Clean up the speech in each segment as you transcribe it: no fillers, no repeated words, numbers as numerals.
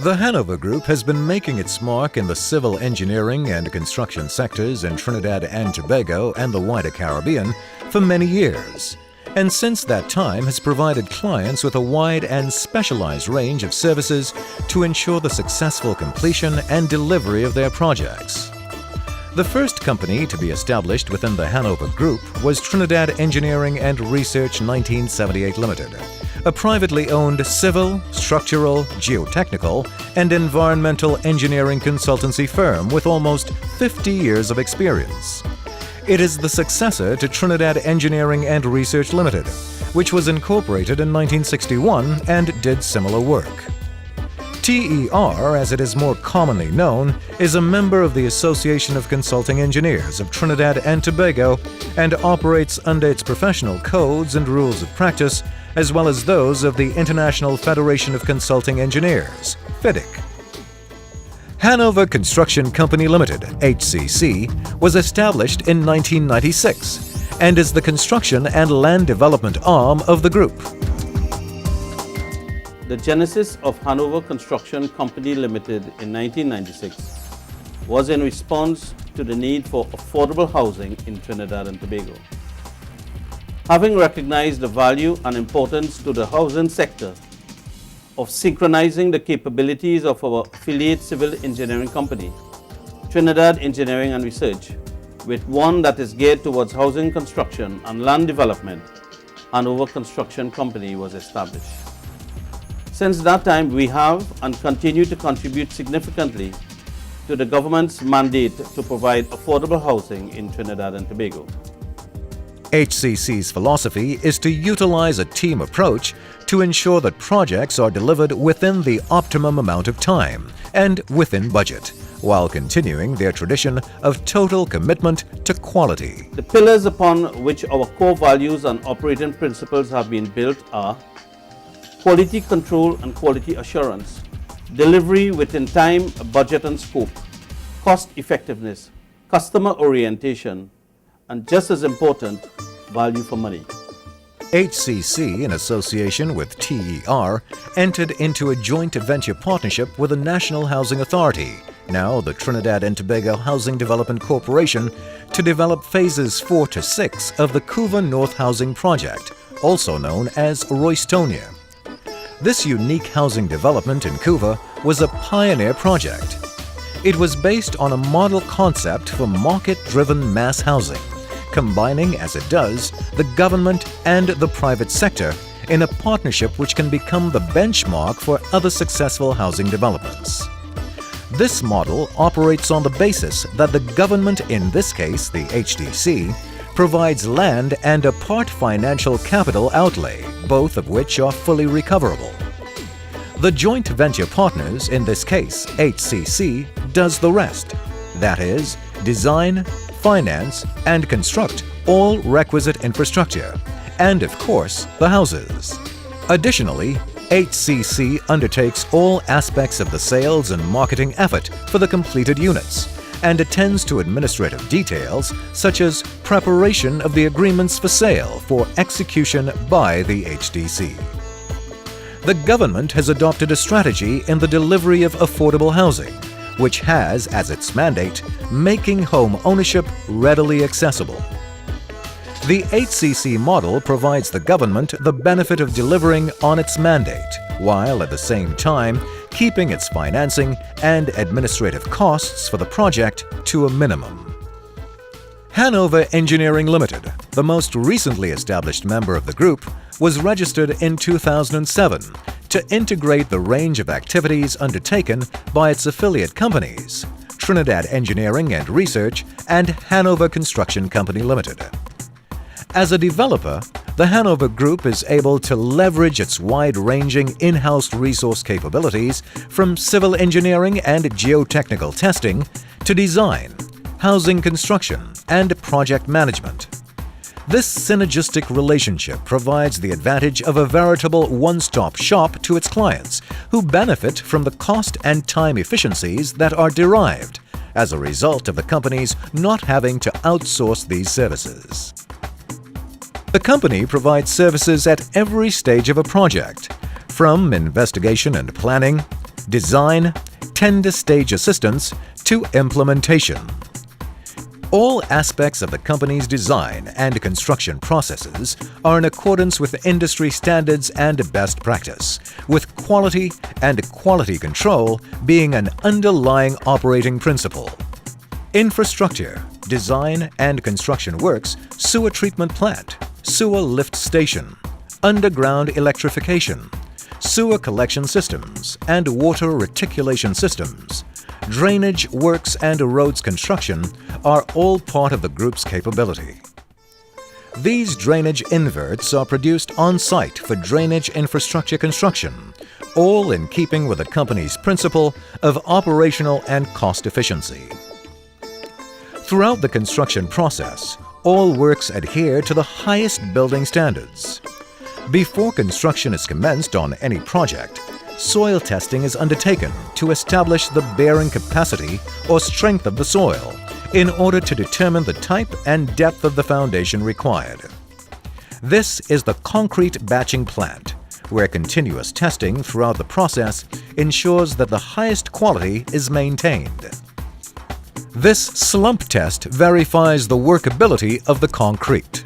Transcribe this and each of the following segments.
The Hanover Group has been making its mark in the civil engineering and construction sectors in Trinidad and Tobago and the wider Caribbean for many years, and since that time has provided clients with a wide and specialized range of services to ensure the successful completion and delivery of their projects. The first company to be established within the Hanover Group was Trinidad Engineering and Research 1978 Limited, a privately owned civil, structural, geotechnical, and environmental engineering consultancy firm with almost 50 years of experience. It is the successor to Trinidad Engineering and Research Limited, which was incorporated in 1961 and did similar work. TER, as it is more commonly known, is a member of the Association of Consulting Engineers of Trinidad and Tobago and operates under its professional codes and rules of practice, as well as those of the International Federation of Consulting Engineers, FIDIC. Hanover Construction Company Limited, HCC, was established in 1996 and is the construction and land development arm of the group. The genesis of Hanover Construction Company Limited in 1996 was in response to the need for affordable housing in Trinidad and Tobago. Having recognized the value and importance to the housing sector of synchronizing the capabilities of our affiliate civil engineering company, Trinidad Engineering and Research, with one that is geared towards housing construction and land development, Hanover Construction Company was established. Since that time, we have and continue to contribute significantly to the government's mandate to provide affordable housing in Trinidad and Tobago. HCC's philosophy is to utilize a team approach to ensure that projects are delivered within the optimum amount of time and within budget, while continuing their tradition of total commitment to quality. The pillars upon which our core values and operating principles have been built are quality control and quality assurance, delivery within time, budget and scope, cost effectiveness, customer orientation, and just as important, value for money. HCC, in association with TER, entered into a joint venture partnership with the National Housing Authority, now the Trinidad and Tobago Housing Development Corporation, to develop phases 4 to 6 of the Couva North Housing Project, also known as Roystonia. This unique housing development in Couva was a pioneer project. It was based on a model concept for market-driven mass housing, combining, as it does, the government and the private sector in a partnership which can become the benchmark for other successful housing developments. This model operates on the basis that the government, in this case the HDC, provides land and a part financial capital outlay, both of which are fully recoverable. The joint venture partners, in this case HCC, does the rest, that is, design, finance, and construct all requisite infrastructure, and of course, the houses. Additionally, HCC undertakes all aspects of the sales and marketing effort for the completed units, and attends to administrative details such as preparation of the agreements for sale for execution by the HDC. The government has adopted a strategy in the delivery of affordable housing, which has as its mandate making home ownership readily accessible. The HCC model provides the government the benefit of delivering on its mandate, while at the same time keeping its financing and administrative costs for the project to a minimum. Hanover Engineering Limited, the most recently established member of the group, was registered in 2007 to integrate the range of activities undertaken by its affiliate companies, Trinidad Engineering and Research and Hanover Construction Company Limited. As a developer, the Hanover Group is able to leverage its wide-ranging in-house resource capabilities from civil engineering and geotechnical testing to design, housing construction, and project management. This synergistic relationship provides the advantage of a veritable one-stop shop to its clients, who benefit from the cost and time efficiencies that are derived as a result of the companies not having to outsource these services. The company provides services at every stage of a project, from investigation and planning, design, tender stage assistance to implementation. All aspects of the company's design and construction processes are in accordance with industry standards and best practice, with quality and quality control being an underlying operating principle. Infrastructure, design and construction works, sewer treatment plant, sewer lift station, underground electrification, sewer collection systems and water reticulation systems, drainage works and roads construction are all part of the group's capability. These drainage inverts are produced on-site for drainage infrastructure construction, all in keeping with the company's principle of operational and cost efficiency. Throughout the construction process, all works adhere to the highest building standards. Before construction is commenced on any project, soil testing is undertaken to establish the bearing capacity or strength of the soil in order to determine the type and depth of the foundation required. This is the concrete batching plant, where continuous testing throughout the process ensures that the highest quality is maintained. This slump test verifies the workability of the concrete.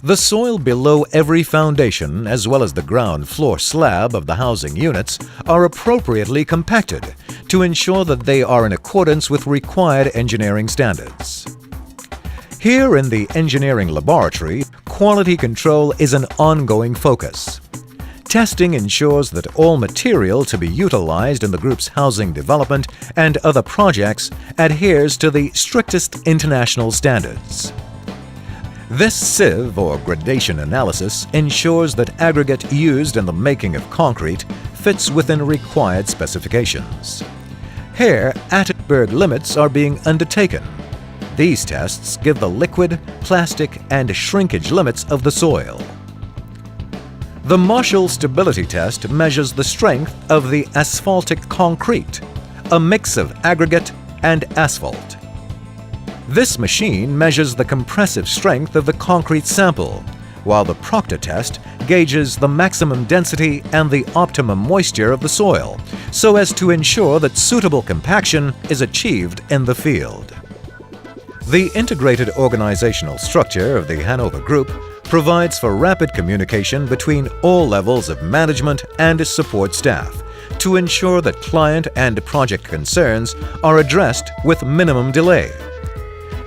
The soil below every foundation, as well as the ground floor slab of the housing units, are appropriately compacted to ensure that they are in accordance with required engineering standards. Here in the engineering laboratory, quality control is an ongoing focus. Testing ensures that all material to be utilized in the group's housing development and other projects adheres to the strictest international standards. This sieve or gradation analysis ensures that aggregate used in the making of concrete fits within required specifications. Here, Attenberg limits are being undertaken. These tests give the liquid, plastic, and shrinkage limits of the soil. The Marshall Stability Test measures the strength of the asphaltic concrete, a mix of aggregate and asphalt. This machine measures the compressive strength of the concrete sample, while the Proctor test gauges the maximum density and the optimum moisture of the soil, so as to ensure that suitable compaction is achieved in the field. The integrated organizational structure of the Hanover Group provides for rapid communication between all levels of management and support staff to ensure that client and project concerns are addressed with minimum delay.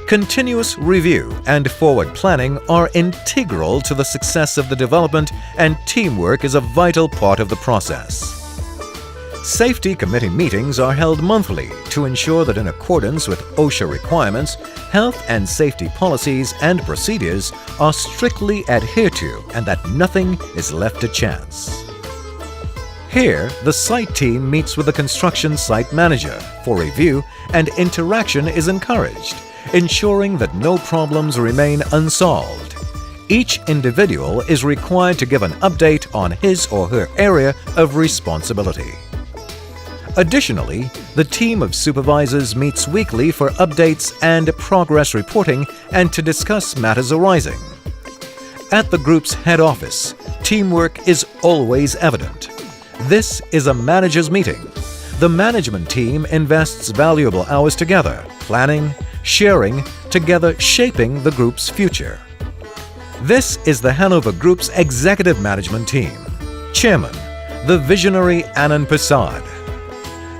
Continuous review and forward planning are integral to the success of the development, and teamwork is a vital part of the process. Safety committee meetings are held monthly to ensure that in accordance with OSHA requirements, health and safety policies and procedures are strictly adhered to and that nothing is left to chance. Here, the site team meets with the construction site manager for review, and interaction is encouraged, ensuring that no problems remain unsolved. Each individual is required to give an update on his or her area of responsibility. Additionally, the team of supervisors meets weekly for updates and progress reporting and to discuss matters arising. At the group's head office, teamwork is always evident. This is a manager's meeting. The management team invests valuable hours together, planning, sharing, together shaping the group's future. This is the Hanover Group's executive management team. Chairman, the visionary Anand Prasad.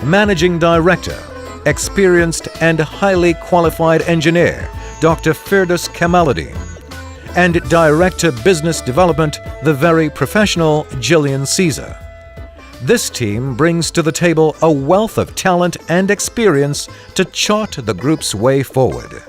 Managing Director, experienced and highly qualified engineer, Dr. Firdaus Kamaluddin. And Director Business Development, the very professional Gillian Caesar. This team brings to the table a wealth of talent and experience to chart the group's way forward.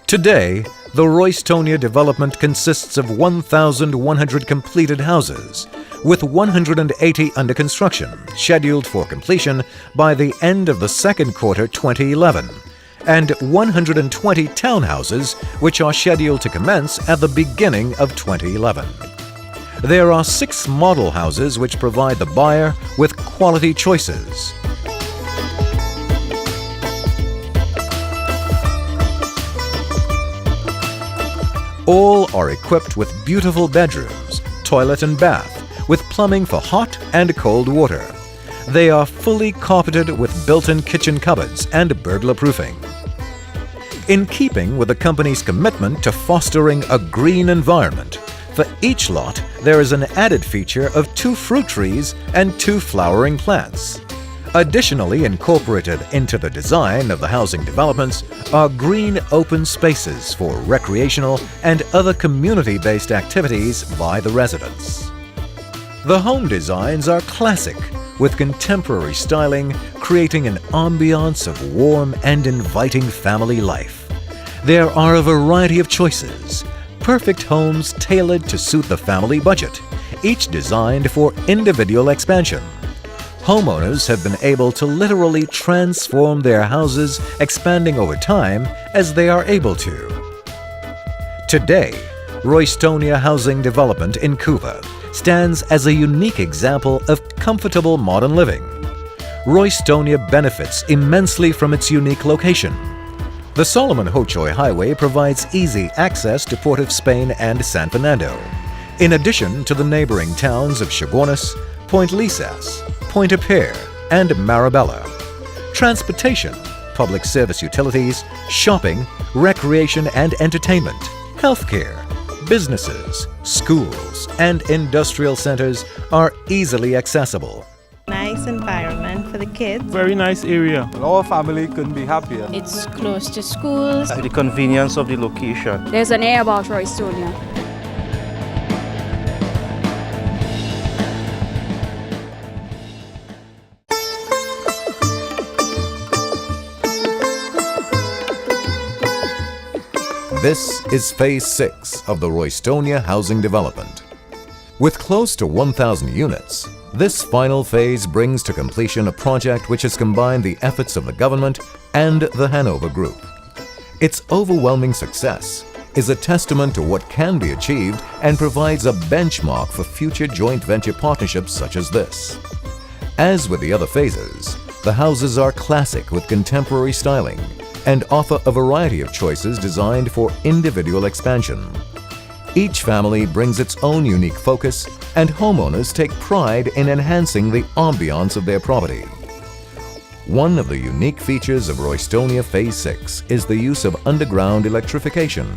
Today, the Roystonia development consists of 1,100 completed houses, with 180 under construction, scheduled for completion by the end of the second quarter 2011, and 120 townhouses which are scheduled to commence at the beginning of 2011. There are 6 model houses which provide the buyer with quality choices. All are equipped with beautiful bedrooms, toilet and bath, with plumbing for hot and cold water. They are fully carpeted with built-in kitchen cupboards and burglar-proofing. In keeping with the company's commitment to fostering a green environment, for each lot there is an added feature of 2 fruit trees and 2 flowering plants. Additionally incorporated into the design of the housing developments are green open spaces for recreational and other community-based activities by the residents. The home designs are classic, with contemporary styling creating an ambiance of warm and inviting family life. There are a variety of choices, perfect homes tailored to suit the family budget, each designed for individual expansion. Homeowners have been able to literally transform their houses, expanding over time as they are able to. Today, Roystonia Housing Development in Couva stands as a unique example of comfortable modern living. Roystonia benefits immensely from its unique location. The Solomon-Hochoy Highway provides easy access to Port of Spain and San Fernando, in addition to the neighboring towns of Chaguanas, Point Lisas, Pointe-a-Pierre, and Marabella. Transportation, public service utilities, shopping, recreation and entertainment, healthcare, businesses, schools, and industrial centers are easily accessible. Nice environment for the kids. Very nice area. Our family couldn't be happier. It's close to schools. The convenience of the location. There's an air about Roystonia. This is Phase 6 of the Roystonia Housing Development. With close to 1,000 units, this final phase brings to completion a project which has combined the efforts of the government and the Hanover Group. Its overwhelming success is a testament to what can be achieved and provides a benchmark for future joint venture partnerships such as this. As with the other phases, the houses are classic with contemporary styling and offer a variety of choices designed for individual expansion. Each family brings its own unique focus, and homeowners take pride in enhancing the ambiance of their property. One of the unique features of Roystonia Phase 6 is the use of underground electrification.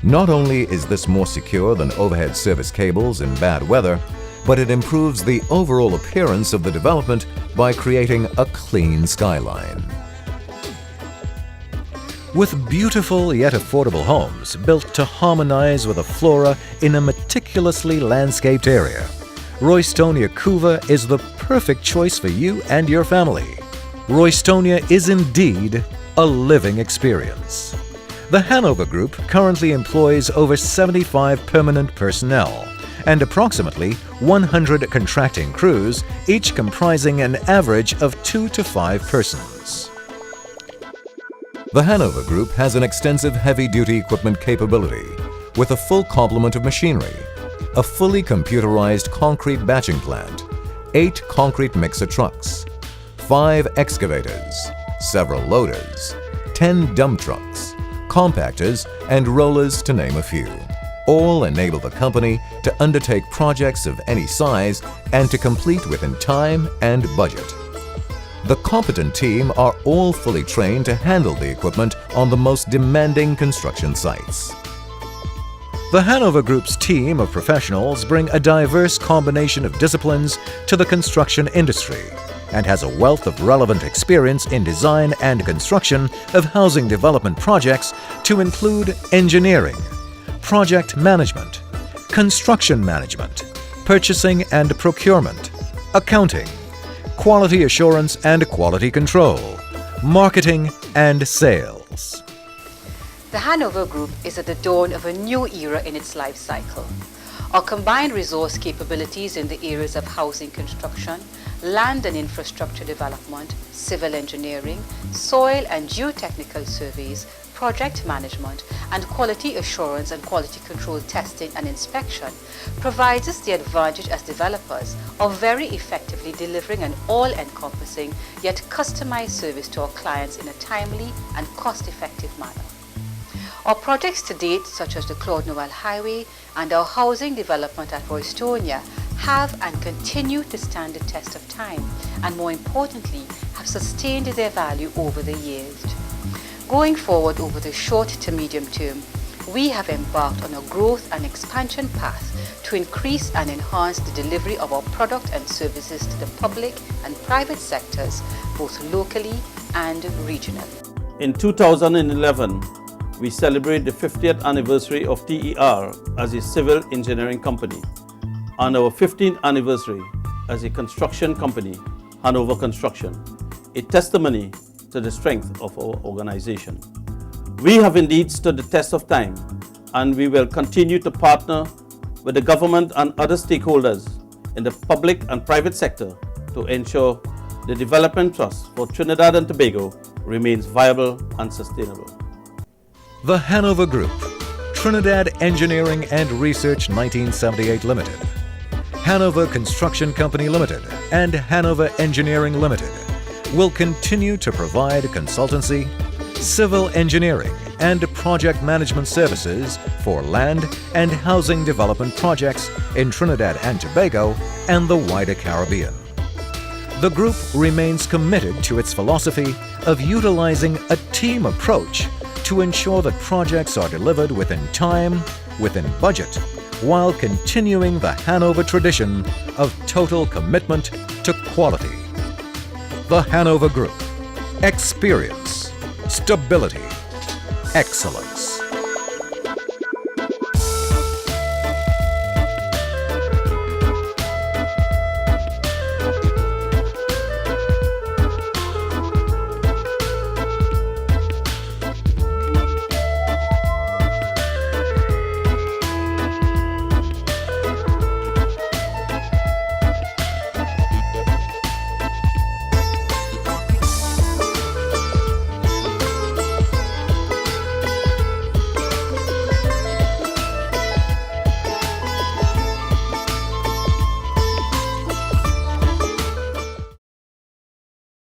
Not only is this more secure than overhead service cables in bad weather, but it improves the overall appearance of the development by creating a clean skyline. With beautiful yet affordable homes built to harmonize with the flora in a meticulously landscaped area, Roystonia Couva is the perfect choice for you and your family. Roystonia is indeed a living experience. The Hanover Group currently employs over 75 permanent personnel and approximately 100 contracting crews, each comprising an average of 2 to 5 persons. The Hanover Group has an extensive heavy-duty equipment capability with a full complement of machinery, a fully computerized concrete batching plant, 8 concrete mixer trucks, 5 excavators, several loaders, 10 dump trucks, compactors, and rollers to name a few. All enable the company to undertake projects of any size and to complete within time and budget. The competent team are all fully trained to handle the equipment on the most demanding construction sites. The Hanover Group's team of professionals bring a diverse combination of disciplines to the construction industry and has a wealth of relevant experience in design and construction of housing development projects to include engineering, project management, construction management, purchasing and procurement, accounting, quality assurance and quality control, marketing and sales. The Hanover Group is at the dawn of a new era in its life cycle. Our combined resource capabilities in the areas of housing construction, land and infrastructure development, civil engineering, soil and geotechnical surveys, project management, and quality assurance and quality control testing and inspection provides us the advantage as developers of very effectively delivering an all-encompassing yet customized service to our clients in a timely and cost-effective manner. Our projects to date, such as the Claude Noel Highway and our housing development at Roystonia, have and continue to stand the test of time, and more importantly, have sustained their value over the years. Going forward over the short to medium term, we have embarked on a growth and expansion path to increase and enhance the delivery of our product and services to the public and private sectors, both locally and regionally. In 2011, we celebrate the 50th anniversary of TER as a civil engineering company and our 15th anniversary as a construction company, Hanover Construction, a testimony to the strength of our organization. We have indeed stood the test of time, and we will continue to partner with the government and other stakeholders in the public and private sector to ensure the development trust for Trinidad and Tobago remains viable and sustainable. The Hanover Group, Trinidad Engineering and Research 1978 Limited, Hanover Construction Company Limited, and Hanover Engineering Limited will continue to provide consultancy, civil engineering, and project management services for land and housing development projects in Trinidad and Tobago and the wider Caribbean. The group remains committed to its philosophy of utilizing a team approach to ensure that projects are delivered within time, within budget, while continuing the Hanover tradition of total commitment to quality. The Hanover Group. Experience, stability, excellence.